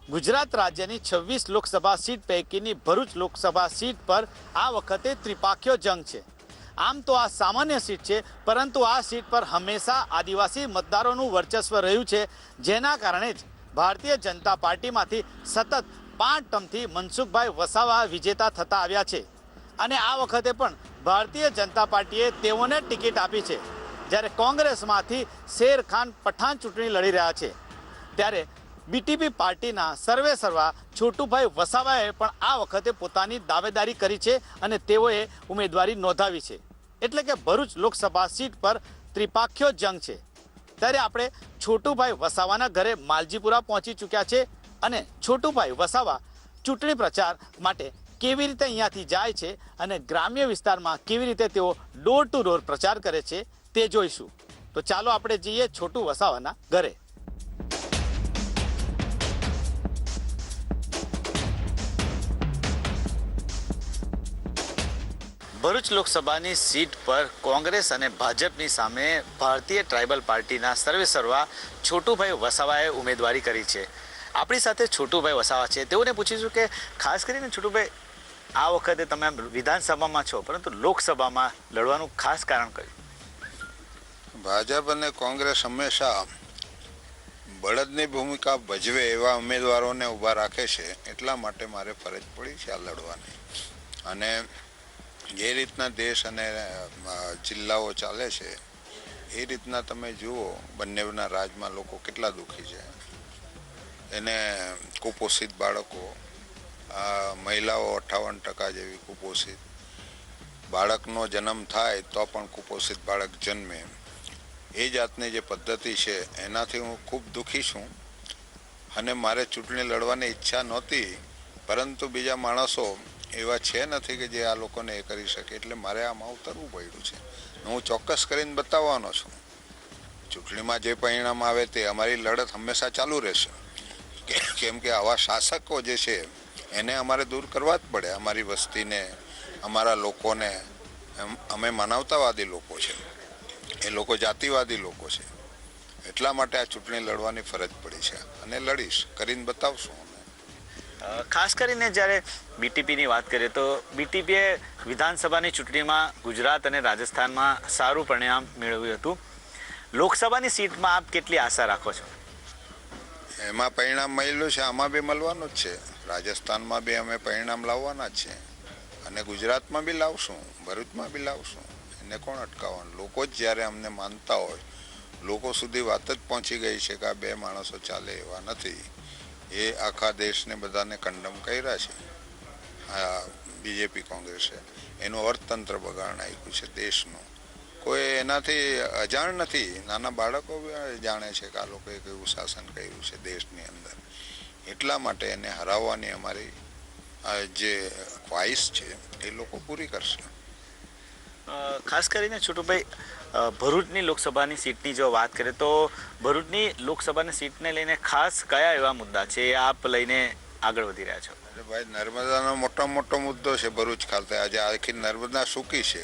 ગુજરાત રાજ્યની 26 લોકસભા સીટ પૈકીની ભરૂચ લોકસભા સીટ પર આ વખતે ત્રિપાખ્યો જંગ છે। આમ તો આ સામાન્ય સીટ છે, પરંતુ આ સીટ પર હંમેશા આદિવાસી મતદારોનું વર્ચસ્વ રહ્યું છે, જેના કારણે જ ભારતીય જનતા પાર્ટીમાંથી સતત 5 ટર્મથી મનસુખભાઈ વસાવા વિજેતા થતા આવ્યા છે અને આ વખતે પણ ભારતીય જનતા પાર્ટીએ તેઓને ટિકિટ આપી છે, જ્યારે કોંગ્રેસમાંથી શેર ખાન પઠાણ ચૂંટણી લડી રહ્યા છે। ત્યારે બીટીપી પાર્ટીના સર્વેસર્વા છોટુભાઈ વસાવાએ પણ આ વખતે પોતાની દાવેદારી કરી છે અને તેઓએ ઉમેદવારી નોંધાવી છે, એટલે કે ભરૂચ લોકસભા સીટ પર ત્રિપાખ્યો જંગ છે। ત્યારે આપણે છોટુભાઈ વસાવાના ઘરે માલજીપુરા પહોંચી ચૂક્યા છે અને છોટુભાઈ વસાવા ચૂંટણી પ્રચાર માટે કેવી રીતે અહીંયાથી જાય છે અને ગ્રામ્ય વિસ્તારમાં કેવી રીતે તેઓ ડોર ટુ ડોર પ્રચાર કરે છે તે જોઈશું। તો ચાલો આપણે જઈએ છોટુ વસાવાના ઘરે। ભરૂચ લોકસભાની સીટ પર કોંગ્રેસ અને ભાજપની સામે ભારતીય ટ્રાઇબલ પાર્ટીના સર્વેસર્વા છોટુભાઈ વસાવાએ ઉમેદવારી કરી છે। આપણી સાથે છોટુભાઈ વસાવા છે, તેઓને પૂછીશું કે ખાસ કરીને છોટુભાઈ, આ વખતે તમે વિધાનસભામાં છો, પરંતુ લોકસભામાં લડવાનું ખાસ કારણ કયું? ભાજપ અને કોંગ્રેસ હંમેશા બળદની ભૂમિકા ભજવે એવા ઉમેદવારોને ઊભા રાખે છે, એટલા માટે મારે ફરજ પડી છે આ લડવાની। અને જે રીતના દેશ અને જિલ્લાઓ ચાલે છે એ રીતના તમે જુઓ, બંનેના રાજમાં લોકો કેટલા દુઃખી છે। એને કુપોષિત બાળકો, મહિલાઓ 58% જેવી કુપોષિત, બાળકનો જન્મ થાય તો પણ કુપોષિત બાળક જન્મે, એ જાતની જે પદ્ધતિ છે એનાથી હું ખૂબ દુઃખી છું અને મારે ચૂંટણી લડવાની ઈચ્છા નહોતી, પરંતુ બીજા માણસો એવા છે નથી કે જે આ લોકોને એ કરી શકે, એટલે મારે આમાં ઉતરવું પડ્યું છે। હું ચોક્કસ કરીને બતાવવાનો છું, ચૂંટણીમાં જે પરિણામ આવે તે અમારી લડત હંમેશા ચાલુ રહેશે, કેમ કે આવા શાસકો જે છે એને અમારે દૂર કરવા જ પડે। અમારી વસ્તીને, અમારા લોકોને, અમે માનવતાવાદી લોકો છે, એ લોકો જાતિવાદી લોકો છે, એટલા માટે આ ચૂંટણી લડવાની ફરજ પડી છે અને લડીશ, કરીને બતાવશું। ખાસ કરીને જ્યારે બીટીપીની વાત કરીએ તો બીટીપીએ વિધાનસભાની ચૂંટણીમાં ગુજરાત અને રાજસ્થાનમાં સારું પરિણામ મેળવ્યું હતું। લોકસભાની સીટમાં આપ કેટલી આશા રાખો છો? એમાં પરિણામ મળ્યું છે, આમાં બી મળવાનું જ છે। રાજસ્થાનમાં બી અમે પરિણામ લાવવાના જ છે અને ગુજરાતમાં બી લાવશું, ભરૂચમાં બી લાવશું। એને કોણ અટકાવવાનું? લોકો જ જ્યારે અમને માનતા હોય, લોકો સુધી વાત જ પહોંચી ગઈ છે કે આ બે માણસો ચાલે એવા નથી, એ આખા દેશને બધાને કંડમ કર્યા છે બીજેપી કોંગ્રેસે। એનું અર્થતંત્ર બગાડ નાખ્યું છે દેશનું, કોઈ એનાથી અજાણ નથી, નાના બાળકો જાણે છે કે આ લોકોએ કેવું શાસન કર્યું છે દેશની અંદર, એટલા માટે એને હરાવવાની અમારી જે ખ્વાહિશ છે એ લોકો પૂરી કરશે। ખાસ કરીને છોટુભાઈ, ભરૂચની લોકસભાની સીટની જો વાત કરીએ તો ભરૂચની લોકસભાની સીટને લઈને ખાસ કયા એવા મુદ્દા છે આપ લઈને આગળ વધી રહ્યા છો? ભાઈ, નર્મદાનો મોટો મુદ્દો છે ભરૂચ ખાતે। આજે આખી નર્મદા સૂકી છે।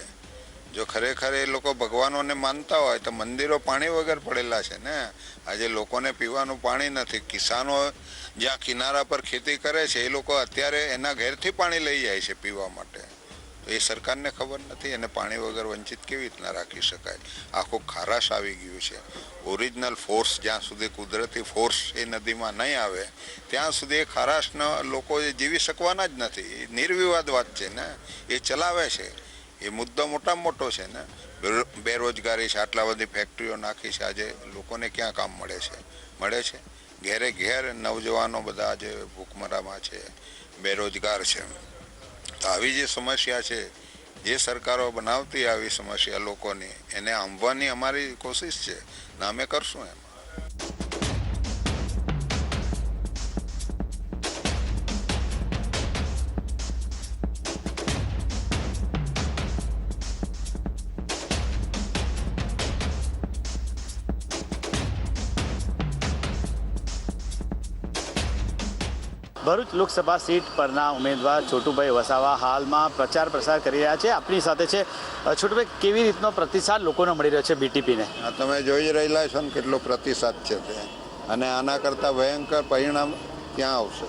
જો ખરેખર એ લોકો ભગવાનોને માનતા હોય તો મંદિરો પાણી વગર પડેલા છે ને। આજે લોકોને પીવાનું પાણી નથી, કિસાનો જ્યાં કિનારા પર ખેતી કરે છે એ લોકો અત્યારે એના ઘેરથી પાણી લઈ જાય છે પીવા માટે, તો એ સરકારને ખબર નથી, એને પાણી વગર વંચિત કેવી રીતના રાખી શકાય? આખું ખારાશ આવી ગયું છે। ઓરિજિનલ ફોર્સ જ્યાં સુધી, કુદરતી ફોર્સ એ નદીમાં નહીં આવે ત્યાં સુધી એ ખારાશના લોકો જીવી શકવાના જ નથી। એ નિર્વિવાદ વાત છે ને, એ ચલાવે છે, એ મુદ્દો મોટામાં મોટો છે ને। બેરોજગારી છે, આટલા બધી ફેક્ટરીઓ નાખી છે, આજે લોકોને ક્યાં કામ મળે છે? મળે છે? ઘેરે ઘેર નવજવાનો બધા આજે ભૂખમરામાં છે, બેરોજગાર છે। તો આવી જે સમસ્યા છે, જે સરકારો બનાવતી આવી સમસ્યા લોકોની, એને આંબવાની અમારી કોશિશ છે ને અમે કરશું એમ। ભરૂચ લોકસભા સીટ પરના ઉમેદવાર છોટુભાઈ વસાવા હાલમાં પ્રચાર પ્રસાર કરી રહ્યા છે। આપણી સાથે છે છોટુભાઈ, કેવી રીતનો પ્રતિસાદ લોકોને મળી રહ્યો છે બીટીપીને? તમે જોઈ રહેલા છો ને કેટલો પ્રતિસાદ છે તે, અને આના કરતાં ભયંકર પરિણામ ત્યાં આવશે,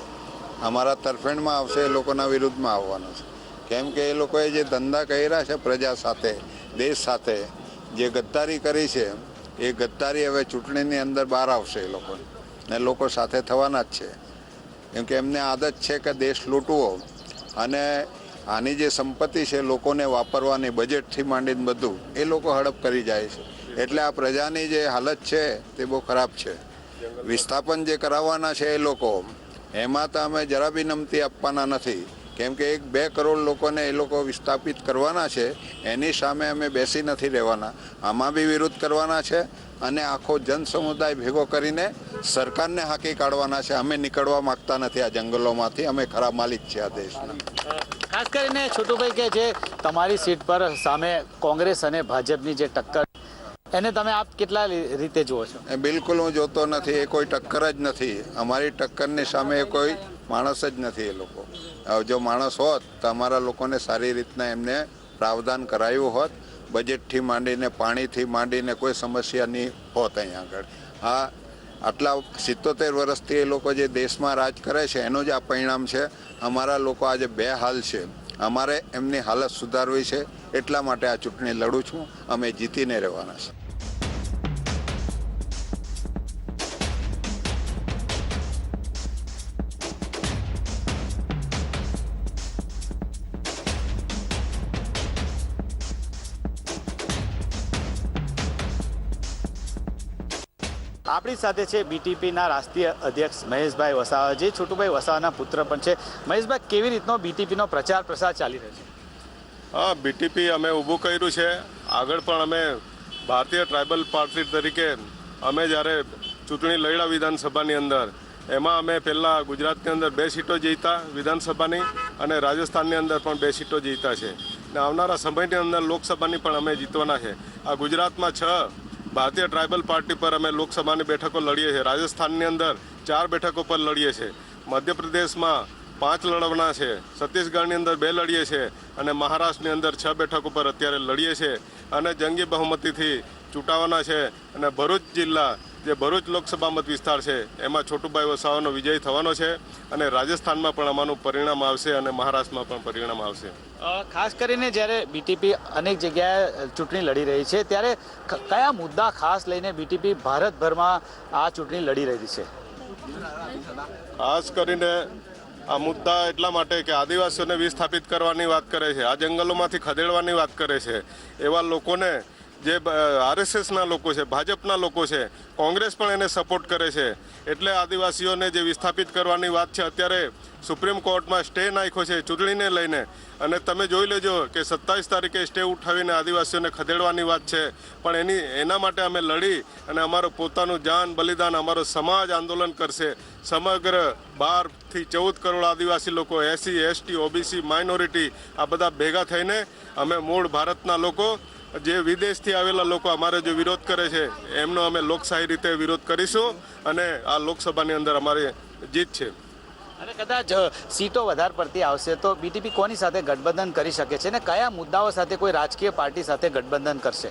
અમારા તરફેણમાં આવશે, એ લોકોના વિરુદ્ધમાં આવવાનું છે. કેમ કે એ લોકોએ જે ધંધા કર્યા છે પ્રજા સાથે, દેશ સાથે જે ગદ્દારી કરી છે, એ ગદ્દારી હવે ચૂંટણીની અંદર બહાર આવશે એ લોકોને, ને લોકો સાથે થવાના જ છે. કેમ કે એમને આદત છે કે દેશ લૂંટવો અને આની જે સંપત્તિ છે લોકોને વાપરવાની, બજેટથી માંડીને બધું એ લોકો હડપ કરી જાય છે. એટલે આ પ્રજાની જે હાલત છે તે બહુ ખરાબ છે. વિસ્થાપન જે કરાવવાના છે એ લોકો, એમાં તો અમે જરા બી નમતી આપવાના નથી. કેમ કે 1-2 કરોડ લોકોને એ લોકો વિસ્થાપિત કરવાના છે, એની સામે અમે બેસી નથી રહેવાના. આમાં બી વિરોધ કરવાના છે અને આખો જન સમુદાય ભેગો કરીને સરકારને હાંકી કાઢવાના છે. અમે નીકળવા માગતા નથી આ જંગલોમાંથી, અમે ખરા માલિક છે આ દેશના. ખાસ કરીને છોટુભાઈ કે જે તમારી સીટ પર સામે કોંગ્રેસ અને ભાજપની જે ટક્કર, એને તમે આપ કેટલા રીતે જુઓ છો? એ બિલકુલ હું જોતો નથી. એ કોઈ ટક્કર જ નથી. અમારી ટક્કરની સામે એ કોઈ માણસ જ નથી. એ લોકો જો માણસ હોત તો અમારા લોકોને સારી રીતના એમને પ્રાવધાન કરાયું હોત. બજેટથી માંડીને, પાણીથી માંડીને કોઈ સમસ્યા નહીં હોત અહીંયા આગળ. આ આટલા 77 વર્ષથી એ લોકો જે દેશમાં રાજ કરે છે એનું જ આ પરિણામ છે. અમારા લોકો આજે બેહાલ છે. અમારે એમની હાલત સુધારવી છે. એટલા માટે આ ચૂંટણી લડું છું. અમે જીતીને રહેવાના છે. આપણી સાથે છે બીટીપીના રાષ્ટ્રીય અધ્યક્ષ મહેશભાઈ વસાવા, જે છોટુભાઈ વસાવાના પુત્ર પણ છે. મહેશભાઈ, કેવી રીતનો બીટીપીનો પ્રચાર પ્રસાર ચાલી રહ્યો છે? હા, બીટીપી અમે ઊભું કર્યું છે. આગળ પણ અમે ભારતીય ટ્રાઇબલ પાર્ટી તરીકે અમે જ્યારે ચૂંટણી લડ્યા વિધાનસભાની અંદર, એમાં અમે પહેલાં ગુજરાતની અંદર 2 સીટો જીતા વિધાનસભાની, અને રાજસ્થાનની અંદર પણ 2 સીટો જીતા છે. ને આવનારા સમયની અંદર લોકસભાની પણ અમે જીતવાના છે. આ ગુજરાતમાં 6 ભારતીય ટ્રાઇબલ પાર્ટી પર અમે લોકસભાની બેઠકો લડીએ છીએ. રાજસ્થાનની અંદર 4 બેઠકો પર લડીએ છીએ. મધ્યપ્રદેશમાં 5 લડવાના છે. છત્તીસગઢની અંદર 2 લડીએ છીએ અને મહારાષ્ટ્રની અંદર 6 બેઠકો પર અત્યારે લડીએ છીએ અને જંગી બહુમતીથી ચૂંટાવાના છે. અને ભરૂચ જિલ્લા, જે ભરૂચ લોકસભા મત વિસ્તાર છે, એમાં છોટુભાઈ વસાવાનો વિજય થવાનો છે. અને રાજસ્થાનમાં પણ અમારું પરિણામ આવશે અને મહારાષ્ટ્રમાં પણ પરિણામ આવશે. ખાસ કરીને જ્યારે બીટીપી અનેક જગ્યાએ ચૂંટણી લડી રહી છે, ત્યારે કયા મુદ્દા ખાસ લઈને બીટીપી ભારતભરમાં આ ચૂંટણી લડી રહી છે? ખાસ કરીને આ મુદ્દા એટલા માટે કે આદિવાસીઓને વિસ્થાપિત કરવાની વાત કરે છે, આ જંગલોમાંથી ખદેડવાની વાત કરે છે. એવા લોકોને, જે આરએસએસના લોકો છે, ભાજપના લોકો છે, કોંગ્રેસ પણ એને સપોર્ટ કરે છે. એટલે આદિવાસીઓને જે વિસ્થાપિત કરવાની વાત છે, અત્યારે સુપ્રીમ કોર્ટમાં સ્ટે નાખ્યો છે ચૂંટણીને લઈને. અને તમે જોઈ લેજો કે 27 તારીખે સ્ટે ઉઠાવીને આદિવાસીઓને ખદેડવાની વાત છે. પણ એના માટે અમે લડી અને અમારું પોતાનું જાન બલિદાન, અમારો સમાજ આંદોલન કરશે. સમગ્ર 12 થી 14 કરોડ આદિવાસી લોકો, SC, ST, OBC, માઇનોરિટી, આ બધા ભેગા થઈને અમે મૂળ ભારતના લોકો, જે વિદેશથી આવેલા લોકો અમારે જે વિરોધ કરે છે, એમનો અમે લોકશાહી રીતે વિરોધ કરીશું અને આ લોકસભાની અંદર અમારી જીત છે. અને કદાચ સીટો વધારે પડતી આવશે તો બીટીપી કોની સાથે ગઠબંધન કરી શકે છે, ને કયા મુદ્દાઓ સાથે કોઈ રાજકીય પાર્ટી સાથે ગઠબંધન કરશે?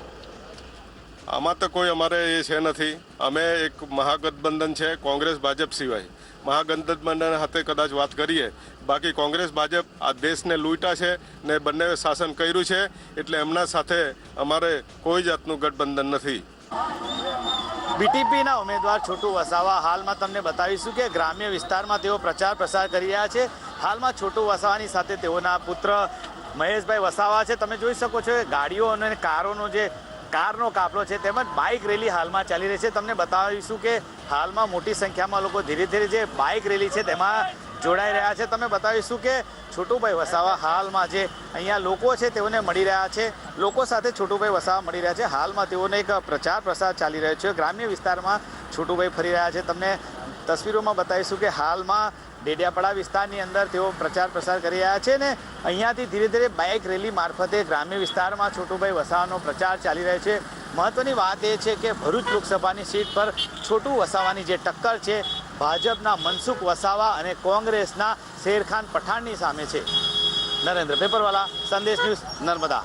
આમાં તો કોઈ અમારે એ છે નથી. અમે એક મહાગઠબંધન છે કોંગ્રેસ ભાજપ સિવાય. મહાગઠબંધન સાથે કદાચ વાત કરીએ. બાકી કોંગ્રેસ ભાજપ આ દેશને લૂંટા છે ને બંને શાસન કર્યું છે, એટલે એમના સાથે અમારે કોઈ જાતનું ગઠબંધન નથી. બીટીપીના ઉમેદવાર છોટુ વસાવા, હાલમાં તમને બતાવીશું કે ગ્રામ્ય વિસ્તારમાં તેઓ પ્રચાર પ્રસાર કરી રહ્યા છે. હાલમાં છોટુ વસાવાની સાથે તેઓના પુત્ર મહેશભાઈ વસાવા છે. તમે જોઈ શકો છો કે ગાડીઓ અને કારનો કાફલો છે, તેમજ બાઇક રેલી હાલમાં ચાલી રહી છે. તમને બતાવીશું કે હાલમાં મોટી સંખ્યામાં લોકો ધીરે ધીરે જે બાઇક રેલી છે તેમાં જોડાઈ રહ્યા છે. તમે બતાવીશું કે છોટુભાઈ વસાવા હાલમાં જે અહીંયા લોકો છે તેઓને મળી રહ્યા છે, લોકો સાથે છોટુભાઈ વસાવા મળી રહ્યા છે. હાલમાં તેઓને એક પ્રચાર પ્રસાર ચાલી રહ્યો છે. ગ્રામ્ય વિસ્તારમાં છોટુભાઈ ફરી રહ્યા છે. તમને તસવીરોમાં બતાવીશું કે હાલમાં ડેડિયાપાડા વિસ્તારની અંદર તેઓ પ્રચાર પ્રસાર કરી રહ્યા છે ને અહીંયાથી ધીરે ધીરે બાઇક રેલી મારફતે ગ્રામ્ય વિસ્તારમાં છોટુભાઈ વસાવાનો પ્રચાર ચાલી રહ્યો છે. મહત્વની વાત એ છે કે ભરૂચ લોકસભાની સીટ પર છોટુ વસાવાની જે ટક્કર છે ભાજપના મનસુખ વસાવા અને કોંગ્રેસના શેરખાન પઠાણની સામે છે. નરેન્દ્ર પેપરવાલા, સંદેશ ન્યૂઝ, નર્મદા.